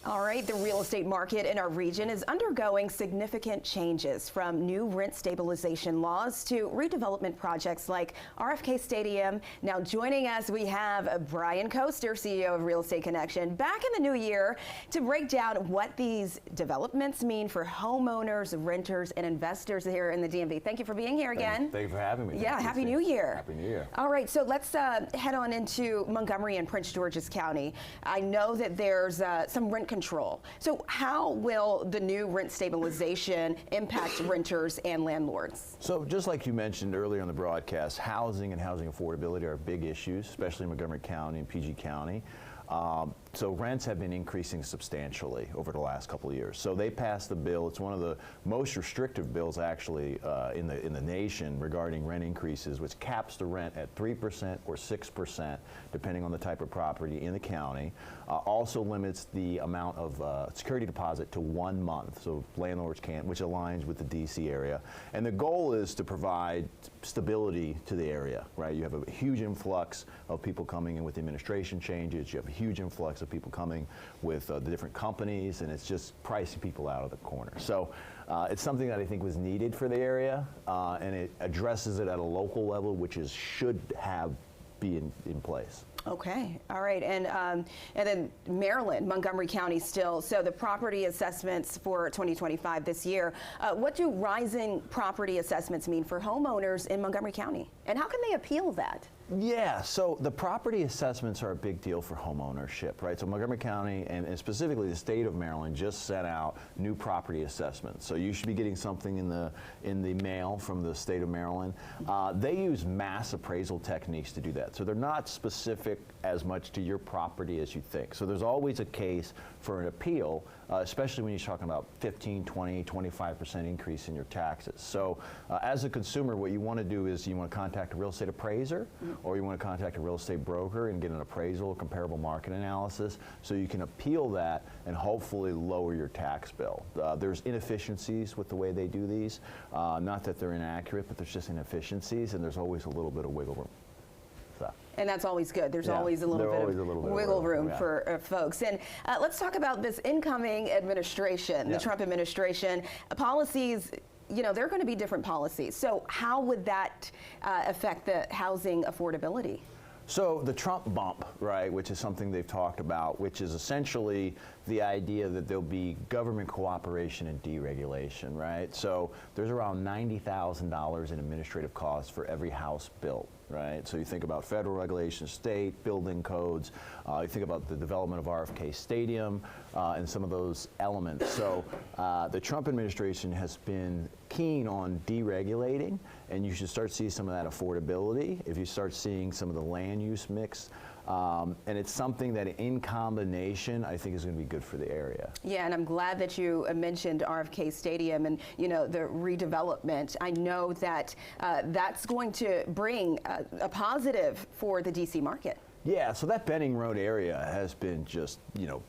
All right, the real estate market in our region is undergoing significant changes, from new rent stabilization laws to redevelopment projects like RFK Stadium. Now joining us, we have Brian Coester, CEO of Real Estate Connection, back in the new year to break down what these developments mean for homeowners, renters, and investors here in the DMV. Thank you for being here again. Thank you for having me. Yeah, Happy New Year. Happy New Year. All right, so let's head on into Montgomery and Prince George's County. I know that there's some rent control. So how will the new rent stabilization impact renters and landlords? So just like you mentioned earlier on the broadcast, housing and housing affordability are big issues, especially in Montgomery County and PG County. So rents have been increasing substantially over the last couple of years. So they passed the bill. It's one of the most restrictive bills actually in the nation regarding rent increases, which caps the rent at 3% or 6%, depending on the type of property in the county. Also limits the amount of security deposit to 1 month, so landlords can't, which aligns with the DC area. And the goal is to provide stability to the area, right? You have a huge influx of people coming in with administration changes. You have a huge influx of people coming with the different companies, and it's just pricing people out of the corner. So it's something that I think was needed for the area, and it addresses it at a local level, which should be in place. Okay, all right, and then Maryland, Montgomery County still. So the property assessments for 2025 this year. What do rising property assessments mean for homeowners in Montgomery County, and how can they appeal that? Yeah, so the property assessments are a big deal for homeownership, right? So Montgomery County and specifically the state of Maryland just sent out new property assessments. So you should be getting something in the mail from the state of Maryland. They use mass appraisal techniques to do that. So they're not specific as much to your property as you think. So there's always a case for an appeal, especially when you're talking about 15, 20, 25% increase in your taxes. So as a consumer, what you want to do is you want to contact a real estate appraiser, or you want to contact a real estate broker and get an appraisal, comparable market analysis, so you can appeal that and hopefully lower your tax bill. There's inefficiencies with the way they do these. Not that they're inaccurate, but there's just inefficiencies, and there's always a little bit of wiggle room. So. And that's always good. There's always a little bit of wiggle room for folks. And let's talk about this incoming administration, the Trump administration. Policies, you know, there are going to be different policies. So how would that affect the housing affordability? So the Trump bump, right, which is something they've talked about, which is essentially the idea that there'll be government cooperation and deregulation, right? So there's around $90,000 in administrative costs for every house built, right? So you think about federal regulations, state, building codes, you think about the development of RFK Stadium and some of those elements. So the Trump administration has been keen on deregulating, and you should start seeing some of that affordability if you start seeing some of the land use mix. And it's something that in combination I think is going to be good for the area. Yeah, and I'm glad that you mentioned RFK Stadium and, you know, the redevelopment. I know that that's going to bring a positive for the DC market. Yeah, so that Benning Road area has been just, you know,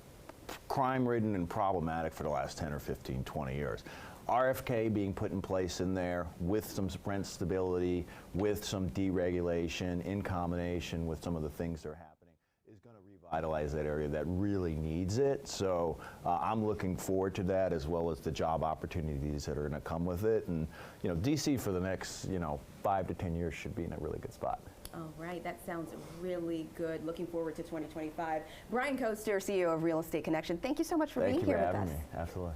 crime-ridden and problematic for the last 10 or 15, 20 years. RFK being put in place in there with some rent stability, with some deregulation in combination with some of the things that are happening is going to revitalize that area that really needs it. So I'm looking forward to that, as well as the job opportunities that are going to come with it. And, you know, DC for the next, you know, 5 to 10 years should be in a really good spot. All right, that sounds really good. Looking forward to 2025. Brian Coester, CEO of Real Estate Connection, thank you so much for being here with us. Thank you for having me. Absolutely.